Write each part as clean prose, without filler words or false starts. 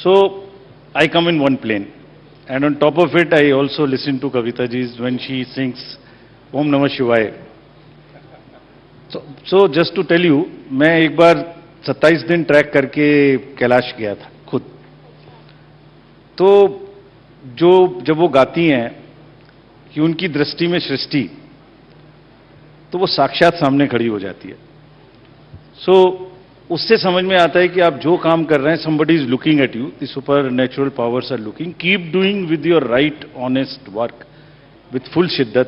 So I come in one plane, and on top of it, I also listen to Kavita ji's when she sings Om Namah Shivaya. So just to tell you, मैं एक बार 27 दिन track करके कैलाश गया था खुद. तो जो जब वो गाती हैं कि उनकी दृष्टि में सृष्टि, तो वो साक्षात सामने खड़ी हो जाती है. सो उससे समझ में आता है कि आप जो काम कर रहे हैं, somebody is looking at you, the supernatural powers are looking. Keep doing with your right, honest work, with full shiddat,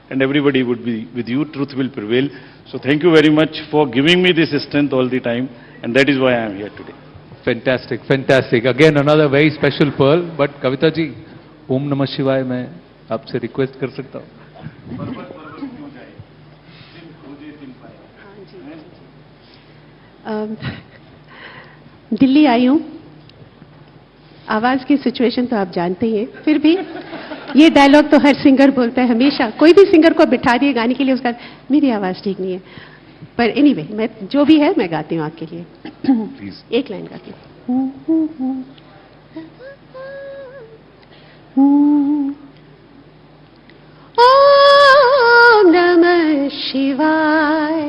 and everybody would be with you. Truth will prevail. So thank you very much for giving me this strength all the time, and that is why I am here today. Fantastic, fantastic. Again, another very special pearl. But Kavita ji, Om Namah Shivaya मैं आपसे request कर सकता हूँ? दिल्ली आई हूँ, आवाज की situation तो आप जानते ही हैं, फिर भी ये डायलॉग तो हर सिंगर बोलता है हमेशा. कोई भी सिंगर को बिठा दिए गाने के लिए, उसका मेरी आवाज ठीक नहीं है, पर एनीवे मैं जो भी है मैं गाती हूँ आपके लिए. एक लाइन गाती हूँ. ओम नमः शिवाय,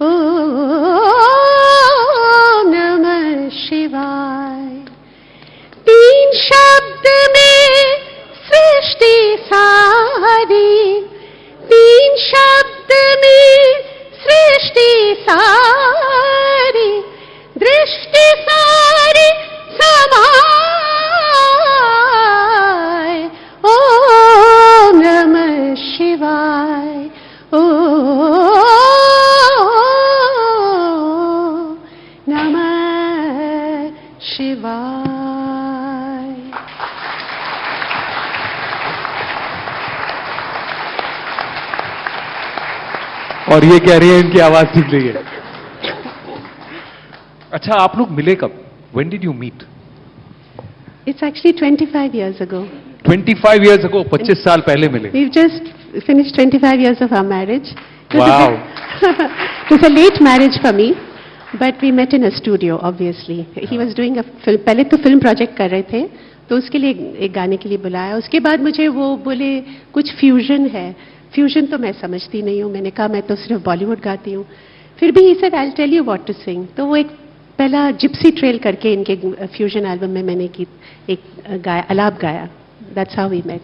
ओम नमः शिवाय. तीन शब्द में सृष्टि सारी, तीन शब्द में सृष्टि सारी, दृष्टि सारी समाय. ओम नमः शिवाय, ओम नमः शिवाय. और ये कह रही है इनकी आवाज ठीक नहीं है. अच्छा, आप लोग मिले कब? When did you meet? It's actually 25 years ago. 25 years ago, 25 साल पहले मिले. We've just finished 25 years of our marriage. Wow. It was a late marriage for me, but we met in a studio, obviously. He was doing a film, पहले तो film project कर रहे थे, तो उसके लिए एक गाने के लिए बुलाया. उसके बाद मुझे वो बोले कुछ फ्यूजन है. फ्यूजन तो मैं समझती नहीं हूँ. मैंने कहा मैं तो सिर्फ बॉलीवुड गाती हूँ. फिर भी he said I'll tell you what to sing. तो वो एक पहला जिप्सी ट्रेल करके इनके फ्यूजन एल्बम में मैंने एक गाया, अलाप गाया. That's how we met.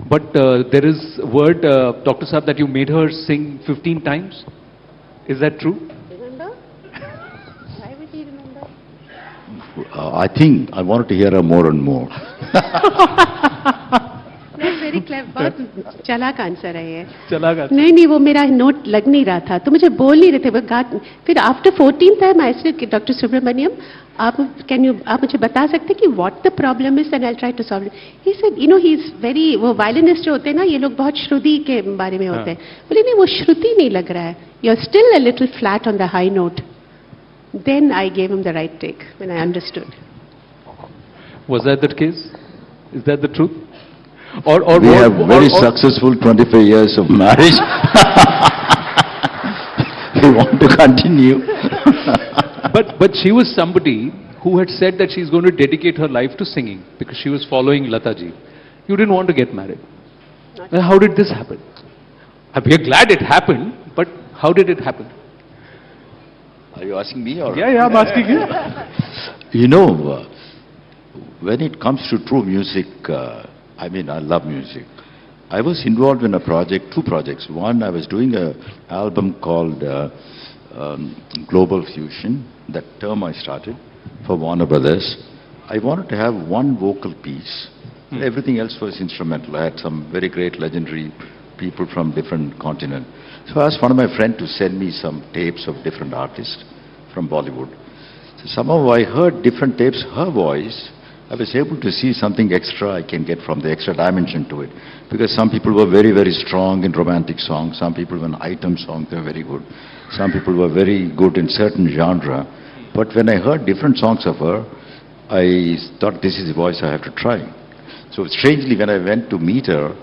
But there is word, Dr. Saab, that you made her sing 15 times. Is that true? Remember? Why would he remember? I think I wanted to hear her more and more. That's very clever. बहुत चालाक answer है ये. चला गया. नहीं वो मेरा note लग नहीं रहा था, तो मुझे बोल नहीं रहे थे वो गा. फिर after 14th time I said doctor Subramaniam, आप मुझे बता सकते हैं कि what the problem is and I try to solve it. He said you know he is very, वो वायलिनिस्ट जो होते हैं ना, ये लोग बहुत श्रुति के बारे में होते हैं. बोले नहीं वो श्रुति नहीं लग रहा है, you are still a little flat on the high note. Then I gave him the right take when I understood. Was that the case? Is that the truth? Or we have very successful 25 years of marriage. We want to continue. but she was somebody who had said that she's going to dedicate her life to singing because she was following Lata ji. You didn't want to get married. How did this happen? We are glad it happened, but how did it happen? Are you asking me or? Yeah, I'm asking you. You know, when it comes to true music, I mean, I love music. I was involved in a project, two projects. One, I was doing an album called Global Fusion. That term I started for Warner Brothers. I wanted to have one vocal piece. Everything else was instrumental. I had some very great legendary people from different continents. So I asked one of my friends to send me some tapes of different artists from Bollywood. So somehow I heard different tapes, her voice. I was able to see something extra I can get from the extra dimension to it. Because some people were very, very strong in romantic songs. Some people were in item songs, they were very good. Some people were very good in certain genre. But when I heard different songs of her, I thought this is the voice I have to try. So strangely, when I went to meet her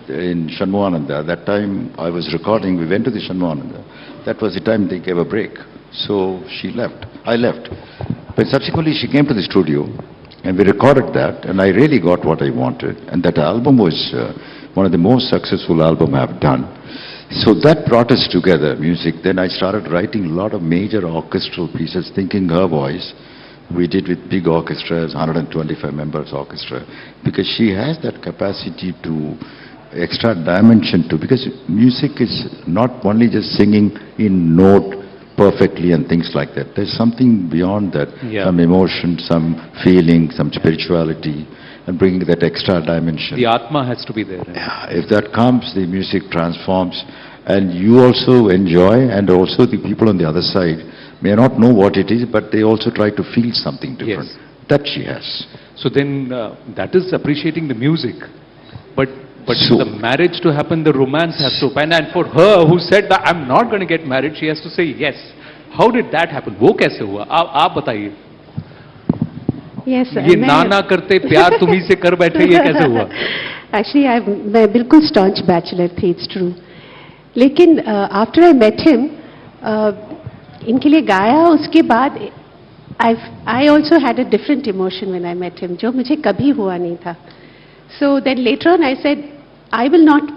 in Shanmugananda, that time I was recording, we went to the Shanmugananda. That was the time they gave a break. So she left. I left. But subsequently she came to the studio. And we recorded that, and I really got what I wanted. And that album was one of the most successful album I've done. So that brought us together, music. Then I started writing a lot of major orchestral pieces, thinking her voice. We did with big orchestras, 125 members orchestra, because she has that capacity to extra dimension to, because music is not only just singing in note perfectly and things like that. There's something beyond that, Yeah. some emotion, some feeling, some spirituality, and bringing that extra dimension. The Atma has to be there. Yeah, if that comes, the music transforms, and you also enjoy, and also the people on the other side may not know what it is, but they also try to feel something different. Yes. That she has. So then that is appreciating the music. But So- for the marriage to happen, the romance has to happen. And for her who said that I'm not going to get married, she has to say yes. How did that happen? वो कैसे हुआ? आप बताइए. Yes, ये ना ना करते प्यार तुम्ही से कर बैठे, ये कैसे हुआ? एक्चुअली मैं बिल्कुल स्टॉन्च बैचलर थी, इट्स ट्रू. लेकिन आफ्टर आई मेट हिम, इनके लिए गाया. उसके बाद I also had a different emotion when I met him, जो मुझे कभी हुआ नहीं था. So then later on I said I will not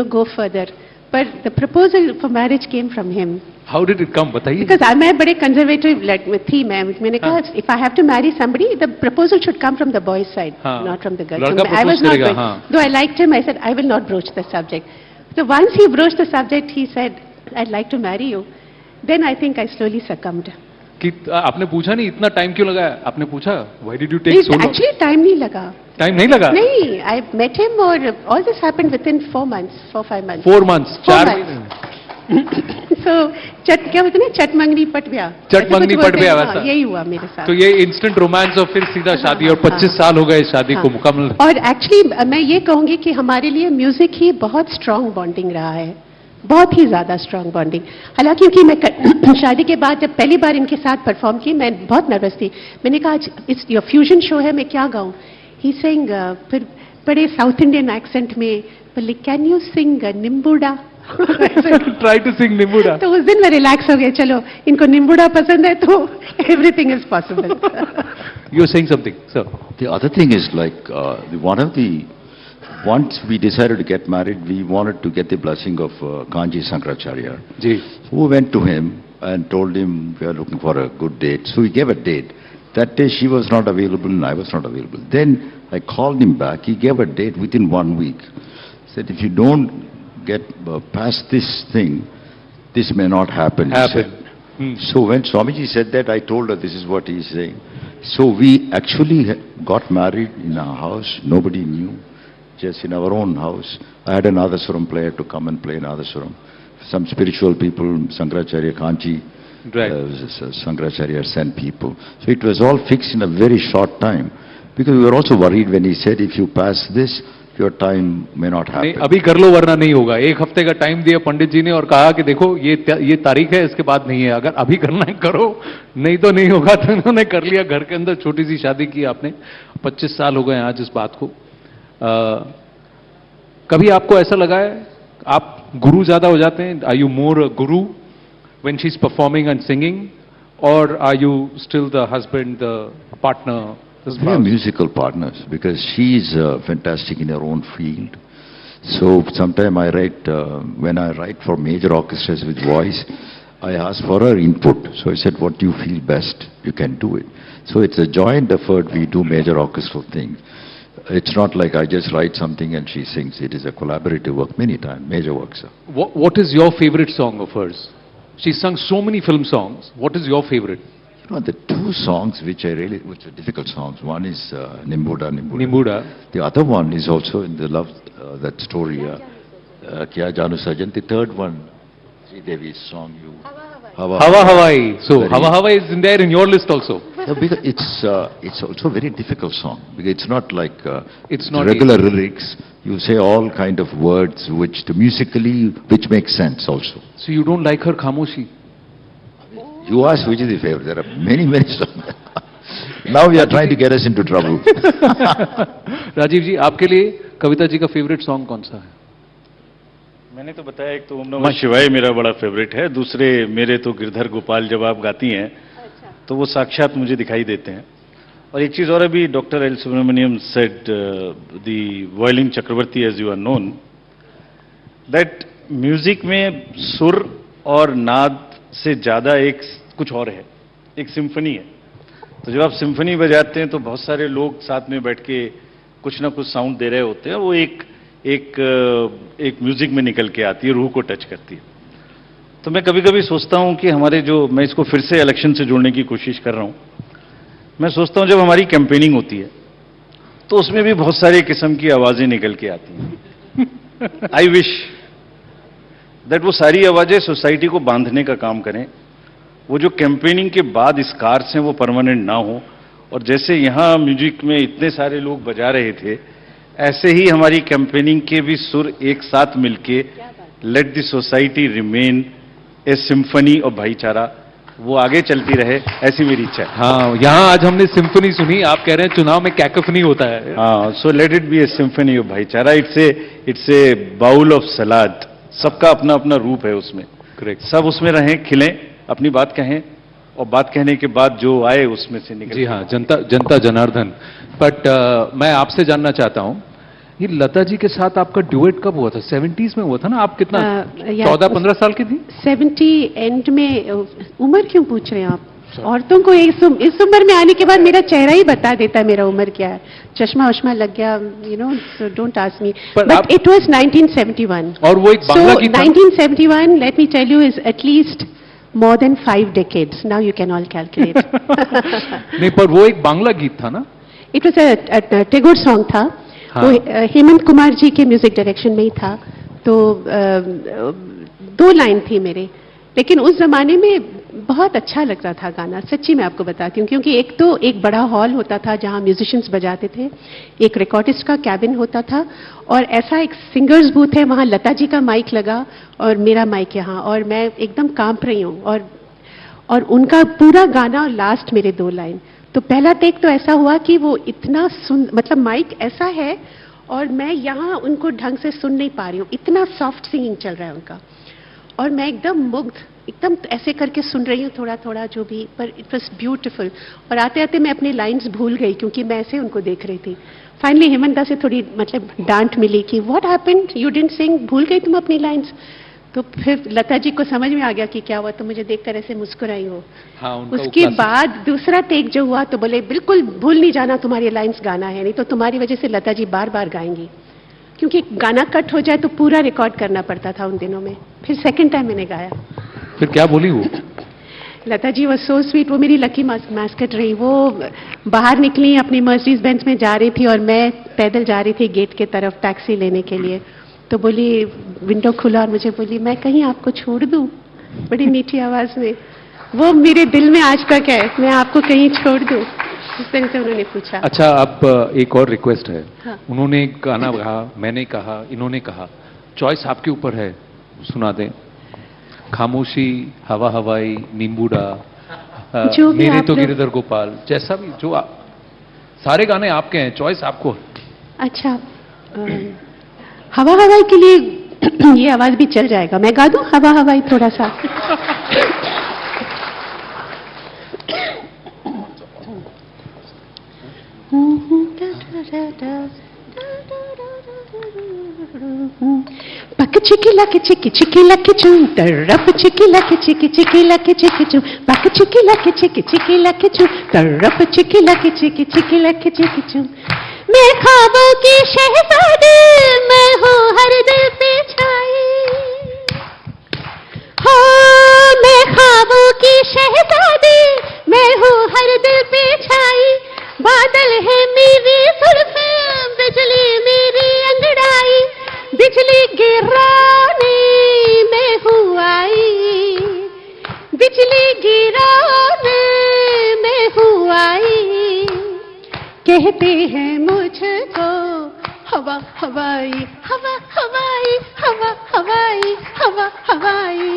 go further, but the proposal for marriage came from him. How did it come? बताइए. Because मैं बड़े conservative थी मैं. मैंने कहा if I have to marry somebody, the proposal should come from the boy's side, हाँ. not from the girl. लड़का So I was propose not करेगा, going. हाँ. Though I liked him, I said I will not broach the subject. So once he broached the subject, he said, I'd like to marry you. Then I think I slowly succumbed. कि आपने पूछा नहीं इतना time क्यों लगाया? आपने पूछा why did you take so long? Actually, time नहीं लगा. टाइम नहीं लगा? नहीं, I met him और all this happened within 4 months, 4-5 months. 4 months. 4 4 months. So क्या बोलते हैं ना, चटमंगनी पट गया. चटमंगनी पट गया वैसा. यही हुआ मेरे साथ. तो ये इंस्टेंट रोमांस और फिर सीधा शादी, और 25 साल हो गए शादी को मुकम्मल. और एक्चुअली मैं ये कहूंगी कि हमारे लिए म्यूजिक ही बहुत स्ट्रांग बॉन्डिंग रहा है, बहुत ही ज्यादा स्ट्रांग बॉन्डिंग. हालांकि क्योंकि मैं शादी के बाद जब पहली बार इनके साथ परफॉर्म की, मैं बहुत नर्वस थी. मैंने कहा आज इस योर फ्यूजन शो है, मैं क्या गाऊं. ही सिंग फिर बड़े साउथ इंडियन एक्सेंट में बोले can you sing Nimbooda. Try to sing Nimbooda. तो उस दिन मैं रिलैक्स हो गया, चलो इनको निम्बुडा पसंद है तो everything is possible. You are saying something sir. The other thing is like, once we decided to get married, we wanted to get the blessing of Kanji Sankaracharya. Ji. We went to him and told him we are looking for a good date. So he gave a date. That day she was not available and I was not available. Then I called him back. He gave a date within 1 week. Said if you don't get past this thing, this may not happen. he Happen. said. So when Swamiji said that, I told her this is what he is saying. So we actually got married in our house. Nobody knew. Just in our own house. I had an Adasuram player to come and play in Adasuram. Some spiritual people, Sankaracharya, Kanchi, Right. Sankaracharya sent people. So it was all fixed in a very short time. Because we were also worried when he said, if you pass this, your time may not नहीं, happen. अभी कर लो वरना नहीं होगा. 1 हफ्ते का time दिया पंडित जी ने और कहा कि देखो ये तारीख है, इसके बाद नहीं है. अगर अभी करना है करो, नहीं तो नहीं होगा. तो उन्होंने कर लिया. घर के अंदर छोटी सी शादी की आपने. 25 साल हो गए आज इस बात को. कभी आपको ऐसा लगा है आप गुरु ज्यादा हो जाते हैं? Are you more guru when she is performing and singing, और are you still the husband, the partner? We are musical partners because she is fantastic in her own field. So sometime I write, when I write for major orchestras with voice, I ask for her input. So I said, what do you feel best? You can do it. So it's a joint effort. We do major orchestral things. It's not like I just write something and she sings. It is a collaborative work many times, major works. What is your favorite song of hers? She sung so many film songs. What is your favorite? You know, the 2 songs which are difficult songs. One is Nimbuda. Nimbuda. The other one is also in the love, that story, Kya Janu Sajan. The third one, Sri Devi's song, Hawa Hawai. So Hawa Hawai is in there in your list also. No, because it's also a very difficult song. Because it's not like It's not regular lyrics. You say all kind of words which musically which make sense also. So you don't like her Khamoshi? You ask which is the favorite. There are many songs. Now we are trying to get us into trouble. Rajeev ji, आपके लिए कविता जी का favourite song कौन सा है? मैंने तो बताया, एक तो ओम नमः शिवाय मेरा बड़ा फेवरेट है. दूसरे मेरे तो गिरधर गोपाल जब आप गाती हैं तो वो साक्षात मुझे दिखाई देते हैं. और एक चीज और अभी doctor L Subramaniam said the violin Chakravarthy as you are known that music में सुर और नाद से ज्यादा एक कुछ और है, एक सिम्फनी है। तो जब आप सिम्फनी बजाते हैं तो बहुत सारे लोग साथ में बैठ के कुछ ना कुछ साउंड दे रहे होते हैं, वो एक म्यूजिक में निकल के आती है, रूह को टच करती है। तो मैं कभी कभी सोचता हूं कि हमारे जो, मैं इसको फिर से इलेक्शन से जोड़ने की कोशिश कर रहा हूं, मैं सोचता हूं जब हमारी कैंपेनिंग होती है तो उसमें भी बहुत सारे किस्म की आवाजें निकल के आती हैं। आई विश दैट वो सारी आवाजें सोसाइटी को बांधने का काम करें, वो जो कैंपेनिंग के बाद स्कार्स हैं वो परमानेंट ना हो, और जैसे यहां म्यूजिक में इतने सारे लोग बजा रहे थे, ऐसे ही हमारी कैंपेनिंग के भी सुर एक साथ मिलके let the society remain A symphony और भाईचारा, वो आगे चलती रहे, ऐसी मेरी इच्छा है। हाँ, यहाँ आज हमने सिम्फनी सुनी, आप कह रहे हैं चुनाव में कैकोफनी होता है। हाँ, so let it be A symphony of भाईचारा, इट्स ए बाउल ऑफ सलाद, सबका अपना अपना रूप है उसमें। करेक्ट। सब उसमें रहें, खिलें, अपनी बात कहें, और बात कहने के बाद जो आए उसमें से निकल। जी हाँ, जनता जनार्दन। बट मैं आपसे जानना चाहता हूँ, ये लता जी के साथ आपका ड्यूएट कब हुआ था? 70s में हुआ था ना? आप कितना 14-15 साल की थी? 70 एंड में। उम्र क्यों पूछ रहे हैं आप? औरतों को इस उम्र में आने के बाद मेरा चेहरा ही बता देता है मेरा उम्र क्या है। चश्मा वश्मा लग गया, you know, so don't ask me. But it was 1971। और वो एक बांग्ला गीत था? 1971, let me tell you, is at least more than 5 decades. Now you can all calculate. नहीं, पर वो एक बांग्ला गीत था ना? It was a Tagore song था। हाँ। वो हेमंत कुमार जी के म्यूजिक डायरेक्शन में ही था। तो 2 लाइन थी मेरे, लेकिन उस जमाने में बहुत अच्छा लगता था गाना, सच्ची मैं आपको बताती हूँ। क्योंकि एक तो एक बड़ा हॉल होता था जहाँ म्यूजिशियंस बजाते थे, एक रिकॉर्डिस्ट का कैबिन होता था, और ऐसा एक सिंगर्स बूथ है, वहाँ लता जी का माइक लगा और मेरा माइक यहाँ, और मैं एकदम कांप रही हूँ, और उनका पूरा गाना और लास्ट मेरे 2 लाइन। तो पहला टेक तो ऐसा हुआ कि वो इतना मतलब माइक ऐसा है और मैं यहाँ उनको ढंग से सुन नहीं पा रही हूँ, इतना सॉफ्ट सिंगिंग चल रहा है उनका, और मैं एकदम मुग्ध, एकदम ऐसे करके सुन रही हूँ थोड़ा थोड़ा जो भी, पर इट वॉज ब्यूटिफुल। और आते आते मैं अपनी लाइंस भूल गई क्योंकि मैं ऐसे उनको देख रही थी। फाइनली हेमंता से थोड़ी मतलब डांट मिली कि व्हाट हैपेंड, यू डिडंट सिंग, भूल गई तुम अपनी लाइंस। तो फिर लता जी को समझ में आ गया कि क्या हुआ, तो मुझे देखकर ऐसे मुस्कुराई हो। हाँ, उसके बाद दूसरा टेक जो हुआ तो बोले बिल्कुल भूल नहीं जाना, तुम्हारी लाइंस गाना है, नहीं तो तुम्हारी वजह से लता जी बार बार गाएंगी, क्योंकि गाना कट हो जाए तो पूरा रिकॉर्ड करना पड़ता था उन दिनों में। फिर सेकंड टाइम मैंने गाया। फिर क्या बोली वो? Lata ji was so sweet, वो मेरी लकी मैस्कट रही। वो बाहर निकली, अपनी मर्सिडीज बेंज में जा रही थी और मैं पैदल जा रही थी गेट के तरफ टैक्सी लेने के लिए। तो बोली, विंडो खुला और मुझे बोली, मैं कहीं आपको छोड़ दूं, बड़ी मीठी आवाज में। वो मेरे दिल में आज तक है, मैं आपको कहीं छोड़ दूं, इस तरह से उन्होंने पूछा। अच्छा, अब एक और रिक्वेस्ट है। हाँ। उन्होंने गाना कहा, मैंने कहा, इन्होंने कहा, चॉइस आपके ऊपर है, सुना दें। खामोशी, हवा हवाई, नींबूडा, जो भी मेरे आप तो लोग- गिरधर गोपाल, जैसा भी, जो सारे गाने आपके हैं, चॉइस आपको। अच्छा, हवा हवाई के लिए ये आवाज भी चल जाएगा, मैं गा दूं हवा हवाई थोड़ा सा। Bak chiki laki chum, tarap chiki laki chiki chum, bak chiki laki chum, tarap chiki laki chum. मैं ख्वाबों की शहजादी, मैं हूँ हर दिल पे छाई। हो मैं ख्वाबों की शहजादी, मैं हूँ हर दिल पे छाई। बादल है मेरी जुल्फें, बिजली मेरी अंगड़ाई, बिजली गिराने मैं हूँ आई, बिजली गिराने मैं हूँ आई। कहते हैं मुझको हवा हवाई, हवा हवाई, हवा हवाई, हवा हवाई।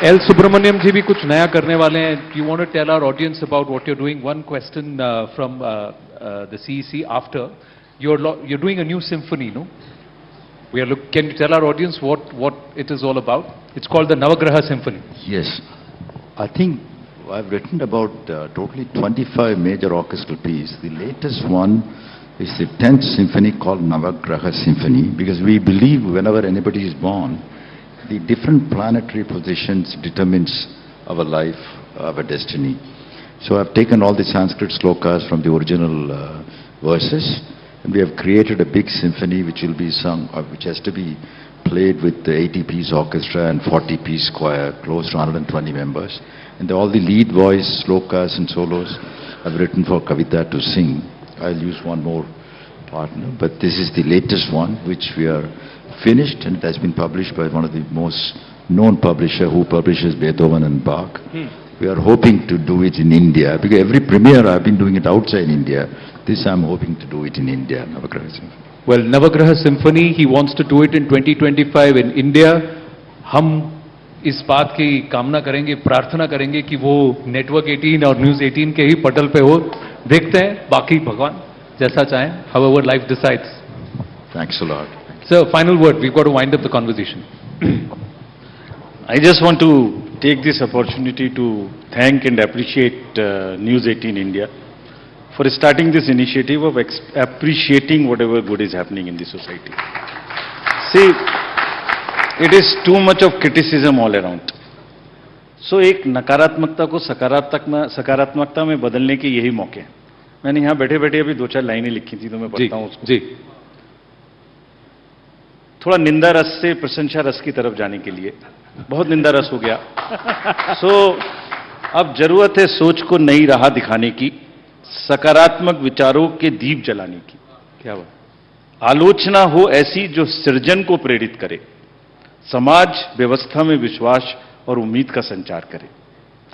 एल सुब्रमण्यम जी भी कुछ नया करने वाले हैं। You want to tell our audience about what you are doing? One question from the CEC after you're doing a new symphony, no? Can you tell our audience what it is all about? It's called the Navagraha Symphony. Yes. I think I've written about totally 25 major orchestral pieces. The latest one is the 10th symphony called Navagraha Symphony, because we believe whenever anybody is born, the different planetary positions determines our life, our destiny. So I've taken all the Sanskrit slokas from the original verses, and we have created a big symphony which will be sung, which has to be played with the 80-piece orchestra and 40-piece choir, close to 120 members. And all the lead voice, slokas and solos I've written for Kavita to sing. I'll use one more partner, but this is the latest one which we are finished, and it has been published by one of the most known publisher who publishes Beethoven and Bach. We are hoping to do it in India, because every premiere I've been doing it outside India. This I'm hoping to do it in India, Navagraha Symphony. Well, Navagraha Symphony, he wants to do it in 2025 in India. हम इस बात की कामना करेंगे, प्रार्थना करेंगे कि वो नेटवर्क 18 और न्यूज़ 18 के ही पटल पे हो. देखते हैं, बाकी भगवान जैसा चाहें, however life decides. Thanks a lot. So, final word, we've got to wind up the conversation. I just want to take this opportunity to thank and appreciate News 18 India for starting this initiative of appreciating whatever good is happening in the society. See, it is too much of criticism all around. So एक नकारात्मकता को सकारात्मकता में बदलने के यही मौके हैं. मैंने यहाँ बैठे बैठे अभी 2-4 लाइनें लिखी थी, तो मैं पढ़ता हूँ उसको. जी. थोड़ा निंदा रस से प्रशंसा रस की तरफ जाने के लिए. बहुत निंदा रस हो गया. सो अब जरूरत है सोच को नई राह दिखाने की, सकारात्मक विचारों के दीप जलाने की. क्या बात. आलोचना हो ऐसी जो सृजन को प्रेरित करे, समाज व्यवस्था में विश्वास और उम्मीद का संचार करे.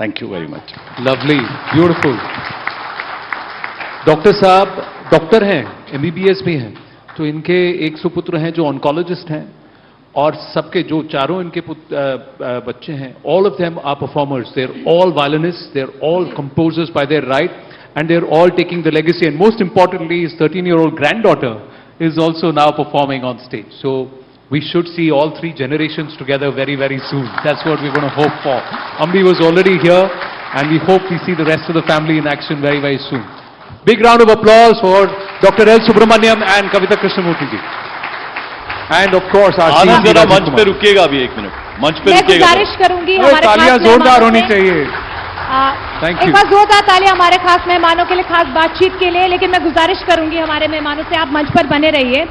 Thank you very much. Lovely, beautiful. Doctor साहब डॉक्टर हैं, MBBS भी हैं, तो इनके एक सुपुत्र हैं जो ऑन्कोलॉजिस्ट हैं, और सबके जो चारों इनके बच्चे हैं, all of them are performers. They are all violinist, they are all composers by their right, and they're all taking the legacy, and most importantly his 13-year-old granddaughter is also now performing on stage. So we should see all 3 generations together very, very soon. That's what we're going to hope for. Ambi was already here, and we hope we see the rest of the family in action very, very soon. Big round of applause for Dr. L. Subramaniam and Kavita Krishnamurthy ji. And of course our आनंद जरा मंच पे रुकिएगा अभी 1 minute. मंच पे मैं रुकिएगा. गुजारिश करूंगी हमारे तालियां खास जोरदार होनी मेहमानों से- चाहिए. Thank एक you. बार जोरदार तालियां हमारे खास मेहमानों के लिए, खास बातचीत के लिए. लेकिन मैं गुजारिश करूंगी हमारे मेहमानों से, आप मंच पर बने रहिए.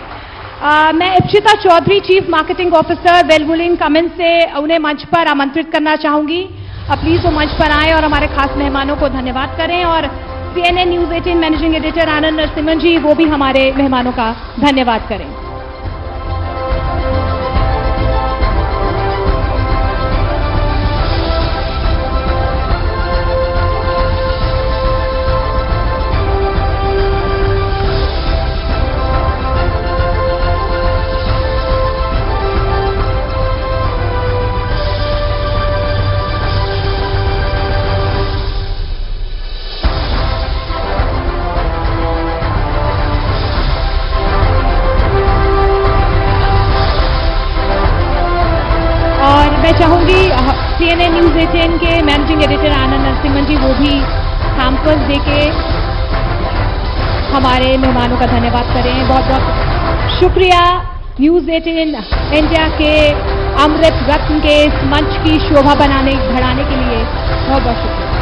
मैं Ipsita Chaudhary, chief marketing officer वेलवुलिंग कमेंस से उन्हें मंच पर आमंत्रित करना चाहूंगी. प्लीज वो मंच पर आए और हमारे खास मेहमानों को धन्यवाद करें. और CNN न्यूज 18 मैनेजिंग एडिटर आनंद नरसिम्हन जी, वो भी हमारे मेहमानों का धन्यवाद करें. मैं चाहूंगी CNN न्यूज 18 के मैनेजिंग एडिटर आनंद नरसिम्हन जी, वो भी हैम्पर्स देके हमारे मेहमानों का धन्यवाद करें. बहुत बहुत शुक्रिया. न्यूज 18 इंडिया के अमृत रत्न के इस मंच की शोभा बढ़ाने के लिए बहुत बहुत शुक्रिया.